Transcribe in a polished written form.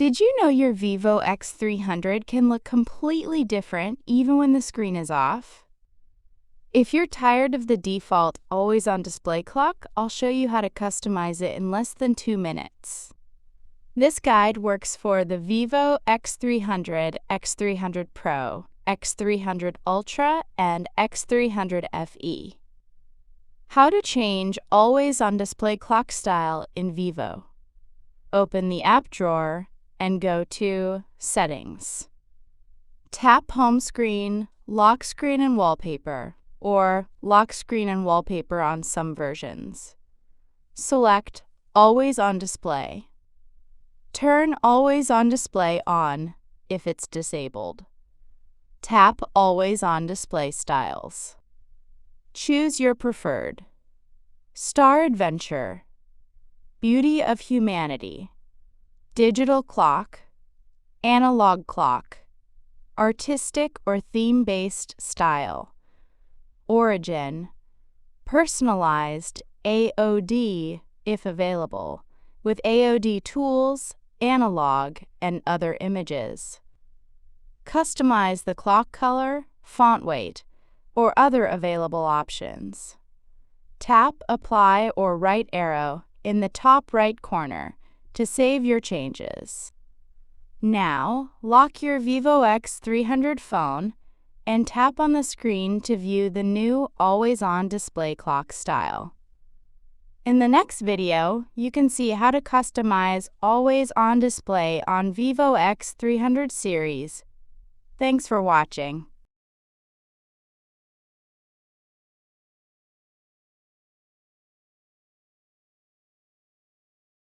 Did you know your Vivo X300 can look completely different even when the screen is off? If you're tired of the default always-on display clock, I'll show you how to customize it in less than 2 minutes. This guide works for the Vivo X300, X300 Pro, X300 Ultra, and X300 FE. How to change always-on display clock style in Vivo. Open the app drawer and go to Settings. Tap Home Screen, Lock Screen and Wallpaper, or Lock Screen and Wallpaper on some versions. Select Always on Display. Turn Always on Display on if it's disabled. Tap Always on Display Styles. Choose your preferred. Star Adventure, Beauty of Humanity, Digital Clock, Analog Clock, Artistic or Theme-Based Style, Origin, Personalized, AOD if available, with AOD tools, analog, and other images. Customize the clock color, font weight, or other available options. Tap Apply or right arrow in the top right corner to save your changes. Now, lock your Vivo X300 phone and tap on the screen to view the new always-on display clock style. In the next video, you can see how to customize always-on display on Vivo X300 series. Thanks for watching.